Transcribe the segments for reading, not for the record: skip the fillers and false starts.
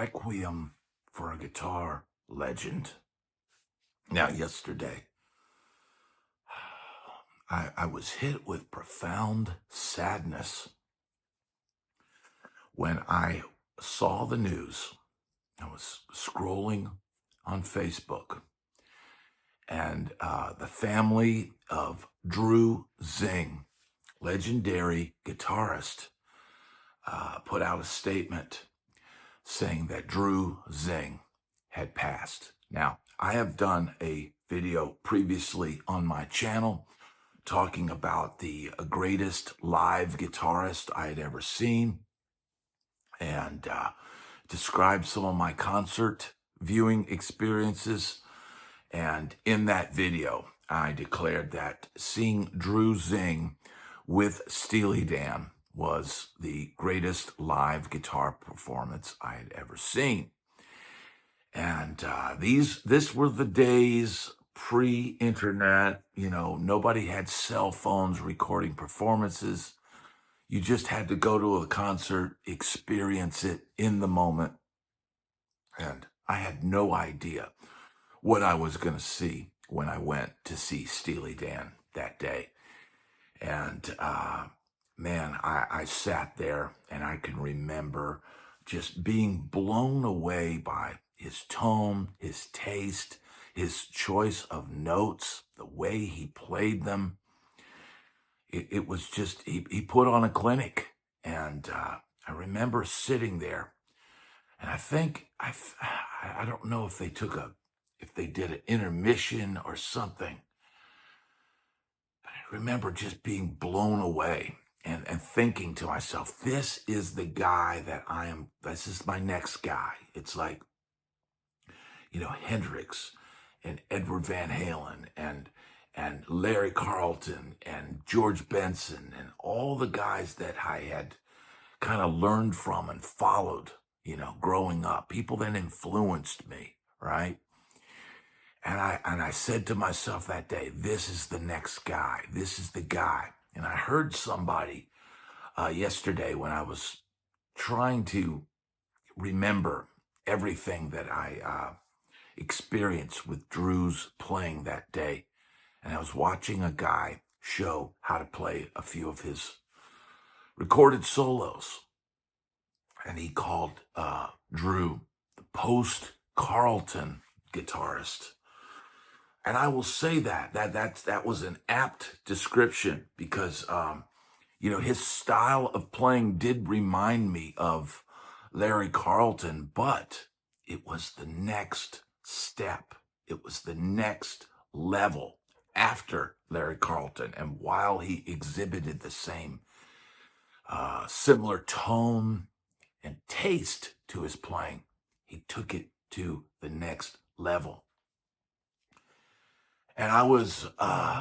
Requiem for a Guitar Legend. Now, yesterday, I was hit with profound sadness when I saw the news. I was scrolling on Facebook, and the family of Drew Zingg, legendary guitarist, put out a statement saying that Drew Zingg had passed. Now, I have done a video previously on my channel talking about the greatest live guitarist I had ever seen, and described some of my concert viewing experiences. And in that video, I declared that seeing Drew Zingg with Steely Dan was the greatest live guitar performance I had ever seen. And this were the days pre-internet. Nobody had cell phones recording performances. You just had to go to a concert, experience it in the moment. And I had no idea what I was going to see when I went to see Steely Dan that day. And man, I sat there and I can remember just being blown away by his tone, his taste, his choice of notes, the way he played them. It was just, he put on a clinic. And I remember sitting there, and I think, I don't know if they did an intermission or something. But I remember just being blown away and thinking to myself, this is the guy this is my next guy. It's like, Hendrix and Edward Van Halen and Larry Carlton and George Benson and all the guys that I had kind of learned from and followed, growing up, people that influenced me, right? And I said to myself that day, this is the next guy. This is the guy. And I heard somebody yesterday when I was trying to remember everything that I experienced with Drew's playing that day. And I was watching a guy show how to play a few of his recorded solos. And he called Drew the post-Carlton guitarist. And I will say that was an apt description because, his style of playing did remind me of Larry Carlton, but it was the next step. It was the next level after Larry Carlton. And while he exhibited the same similar tone and taste to his playing, he took it to the next level. And I was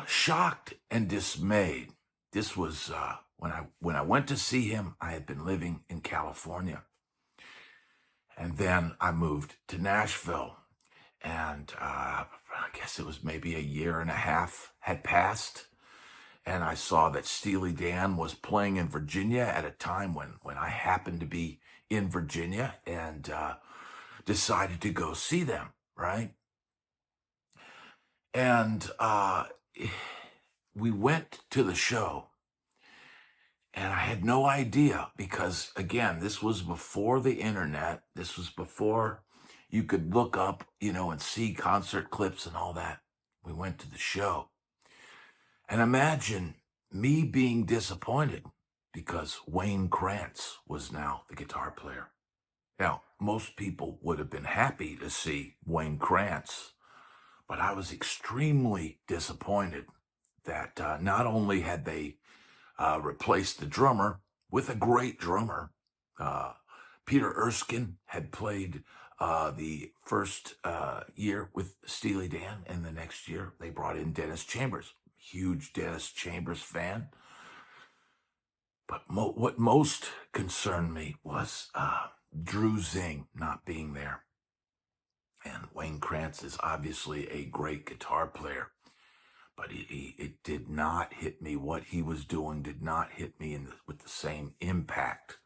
shocked and dismayed. This was when I went to see him. I had been living in California, and then I moved to Nashville, and I guess it was maybe a year and a half had passed, and I saw that Steely Dan was playing in Virginia at a time when I happened to be in Virginia, and decided to go see them, right? And we went to the show, and I had no idea because, again, this was before the internet. This was before you could look up, and see concert clips and all that. We went to the show. And imagine me being disappointed because Wayne Krantz was now the guitar player. Now, most people would have been happy to see Wayne Krantz, but I was extremely disappointed that not only had they replaced the drummer with a great drummer. Peter Erskine had played the first year with Steely Dan, and the next year they brought in Dennis Chambers. Huge Dennis Chambers fan. But what most concerned me was Drew Zingg not being there. And Wayne Krantz is obviously a great guitar player, but it did not hit me. What he was doing did not hit me with the same impact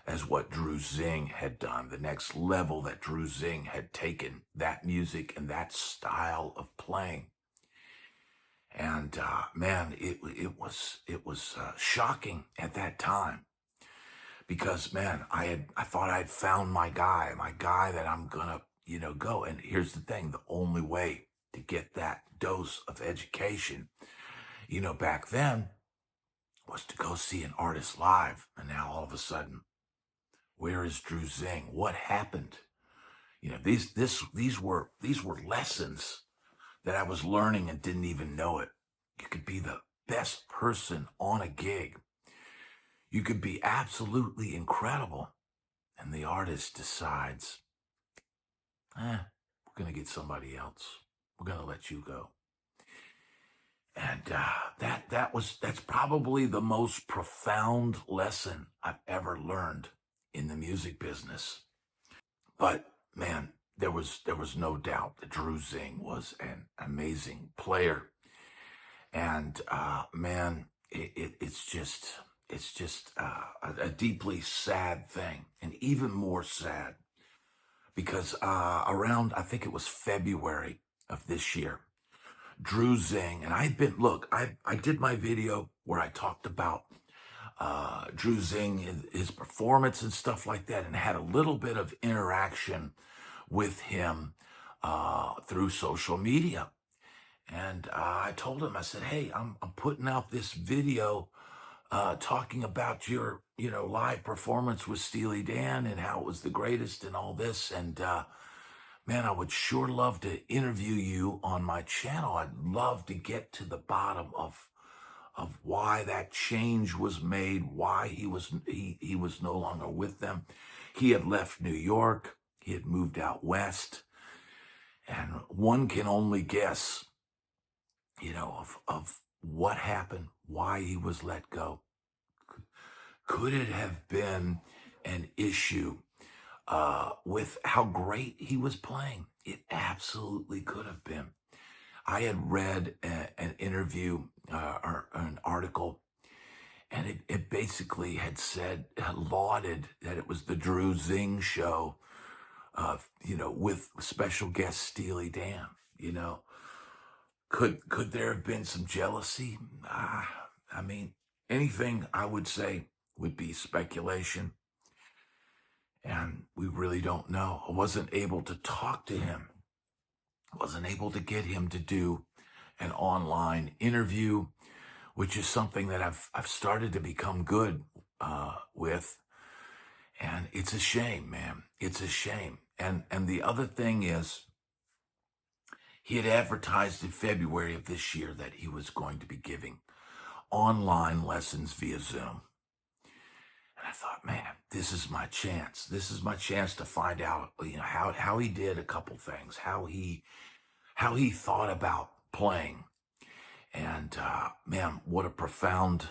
as what Drew Zingg had done, the next level that Drew Zingg had taken that music and that style of playing. And man, it was shocking at that time because man, I thought I'd found my guy that I'm gonna go. And here's the thing: the only way to get that dose of education, back then, was to go see an artist live. And now all of a sudden, where is Drew Zingg? What happened? These were lessons that I was learning and didn't even know it. You could be the best person on a gig. You could be absolutely incredible. And the artist decides, we're going to get somebody else. We're going to let you go. And that's probably the most profound lesson I've ever learned in the music business. But man, there was no doubt that Drew Zingg was an amazing player. And man, it's just a deeply sad thing, and even more sad because around, I think it was February of this year, Drew Zingg, and I did my video where I talked about Drew Zingg, his performance and stuff like that, and had a little bit of interaction with him through social media. And I told him, I said, hey, I'm putting out this video talking about your, live performance with Steely Dan and how it was the greatest and all this. And man, I would sure love to interview you on my channel. I'd love to get to the bottom of why that change was made, why he was no longer with them. He had left New York. He had moved out west. And one can only guess, of what happened, why he was let go. Could it have been an issue with how great he was playing? It absolutely could have been. I had read an interview or an article, and it basically had lauded that it was the Drew Zingg show, with special guest Steely Dan. Could there have been some jealousy? I mean, anything I would say would be speculation. And we really don't know. I wasn't able to talk to him. I wasn't able to get him to do an online interview, which is something that I've started to become good with. And it's a shame, man. It's a shame. And the other thing is, he had advertised in February of this year that he was going to be giving online lessons via Zoom. And I thought, man, this is my chance. This is my chance to find out, how he did a couple things, how he thought about playing. And man, what a profound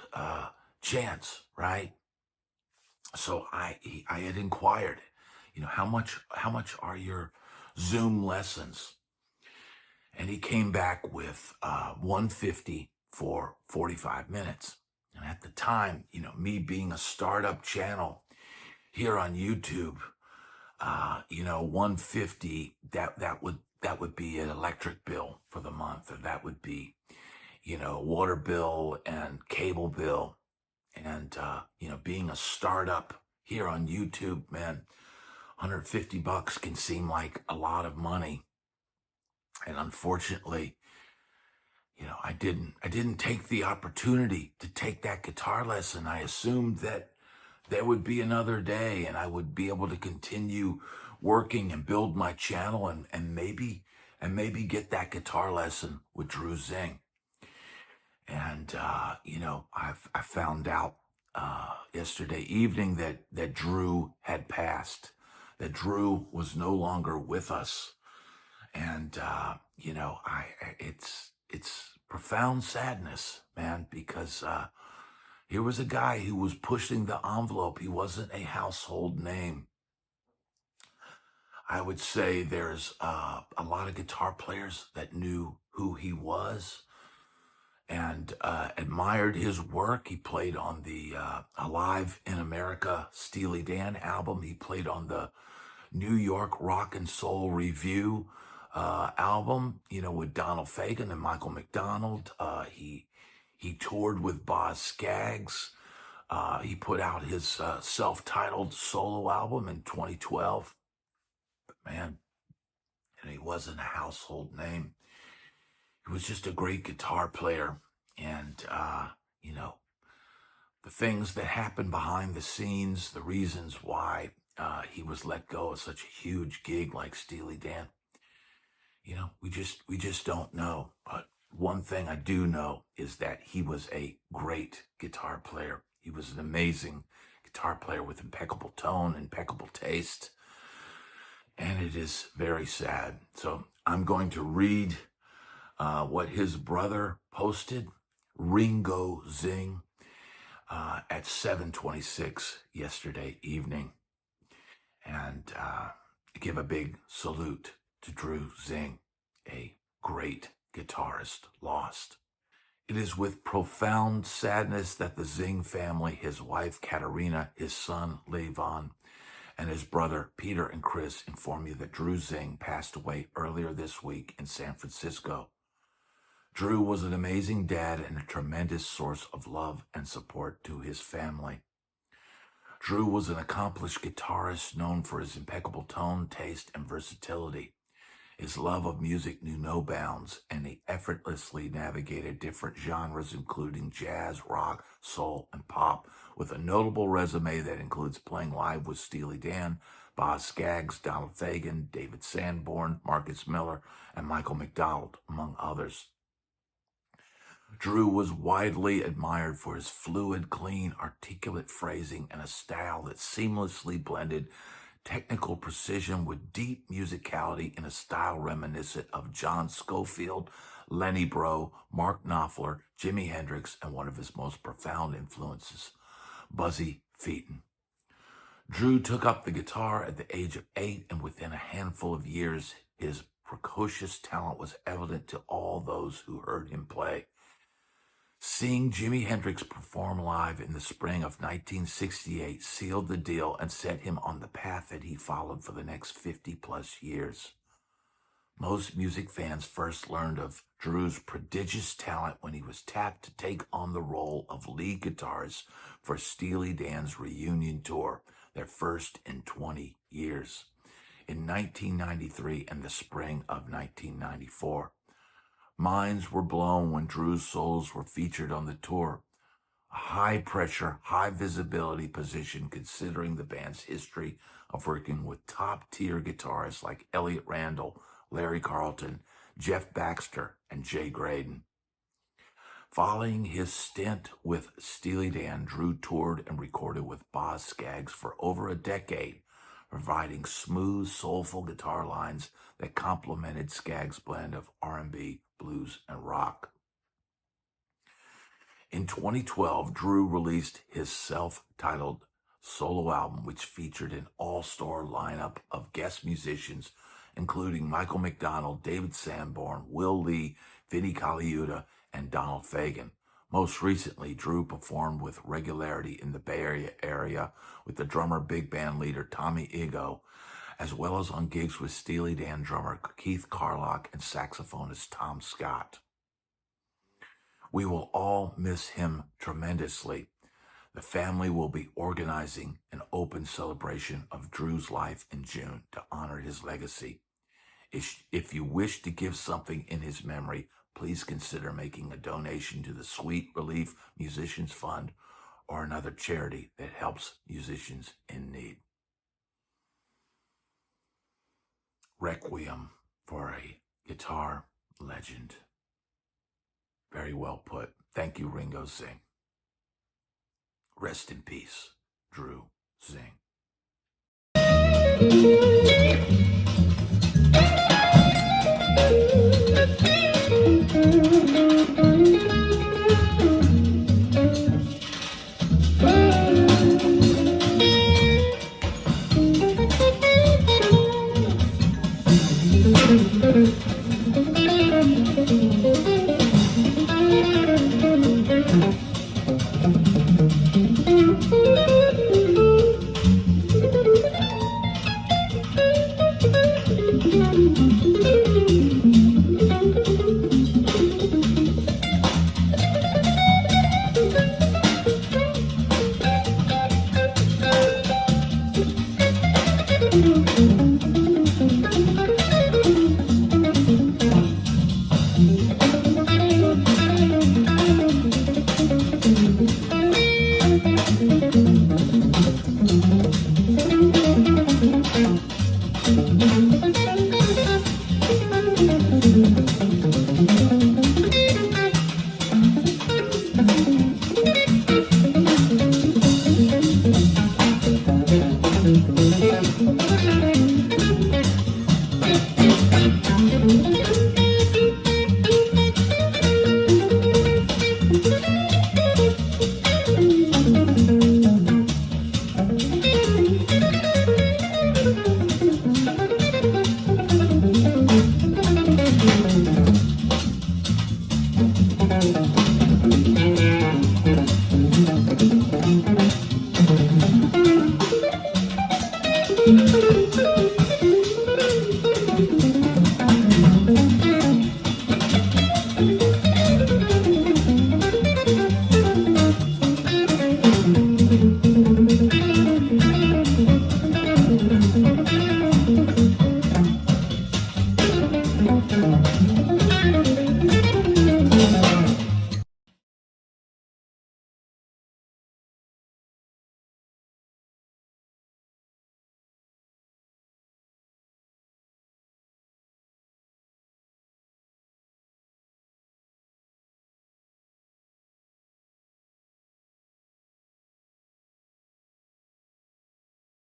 chance, right? So I had inquired, how much are your Zoom lessons? And he came back with $150 for 45 minutes. And at the time, me being a startup channel here on YouTube, $150, that would be an electric bill for the month, or that would be, water bill and cable bill. And, being a startup here on YouTube, man, $150 can seem like a lot of money. And unfortunately, I didn't take the opportunity to take that guitar lesson. I assumed that there would be another day and I would be able to continue working and build my channel and maybe get that guitar lesson with Drew Zingg. And, I found out yesterday evening that Drew had passed, that Drew was no longer with us. And, it's profound sadness, man, because here was a guy who was pushing the envelope. He wasn't a household name. I would say there's a lot of guitar players that knew who he was. and admired his work. He played on the Alive in America Steely Dan album. He played on the New York Rock and Soul Review album, with Donald Fagen and Michael McDonald. He toured with Boz Scaggs. He put out his self-titled solo album in 2012. But man, and he wasn't a household name. He was just a great guitar player. And, the things that happened behind the scenes, the reasons why he was let go of such a huge gig like Steely Dan, we just don't know. But one thing I do know is that he was a great guitar player. He was an amazing guitar player with impeccable tone, impeccable taste. And it is very sad. So I'm going to read what his brother posted, Ringo Zingg, at 7:26 yesterday evening, and give a big salute to Drew Zingg, a great guitarist lost. It is with profound sadness that the Zingg family, his wife Katerina, his son Levon, and his brother Peter and Chris inform you that Drew Zingg passed away earlier this week in San Francisco. Drew was an amazing dad and a tremendous source of love and support to his family. Drew was an accomplished guitarist known for his impeccable tone, taste, and versatility. His love of music knew no bounds, and he effortlessly navigated different genres, including jazz, rock, soul, and pop, with a notable resume that includes playing live with Steely Dan, Boz Scaggs, Donald Fagen, David Sanborn, Marcus Miller, and Michael McDonald, among others. Drew was widely admired for his fluid, clean, articulate phrasing and a style that seamlessly blended technical precision with deep musicality in a style reminiscent of John Scofield, Lenny Breau, Mark Knopfler, Jimi Hendrix, and one of his most profound influences, Buzzy Featon. Drew took up the guitar at the age of 8, and within a handful of years, his precocious talent was evident to all those who heard him play. Seeing Jimi Hendrix perform live in the spring of 1968 sealed the deal and set him on the path that he followed for the next 50-plus years. Most music fans first learned of Drew's prodigious talent when he was tapped to take on the role of lead guitarist for Steely Dan's reunion tour, their first in 20 years, in 1993 and the spring of 1994. Minds were blown when Drew's solos were featured on the tour. A high-pressure, high-visibility position considering the band's history of working with top-tier guitarists like Elliot Randall, Larry Carlton, Jeff Baxter, and Jay Graydon. Following his stint with Steely Dan, Drew toured and recorded with Boz Scaggs for over a decade, providing smooth, soulful guitar lines that complemented Scaggs' blend of R&B, blues, and rock. In 2012, Drew released his self-titled solo album, which featured an all-star lineup of guest musicians, including Michael McDonald, David Sanborn, Will Lee, Vinnie Colaiuta, and Donald Fagen. Most recently, Drew performed with regularity in the Bay Area with the drummer big band leader Tommy Igoe, as well as on gigs with Steely Dan drummer Keith Carlock and saxophonist Tom Scott. We will all miss him tremendously. The family will be organizing an open celebration of Drew's life in June to honor his legacy. If you wish to give something in his memory, please consider making a donation to the Sweet Relief Musicians Fund or another charity that helps musicians in need. Requiem for a guitar legend. Very well put. Thank you, Ringo Zingg. Rest in peace, Drew Zingg.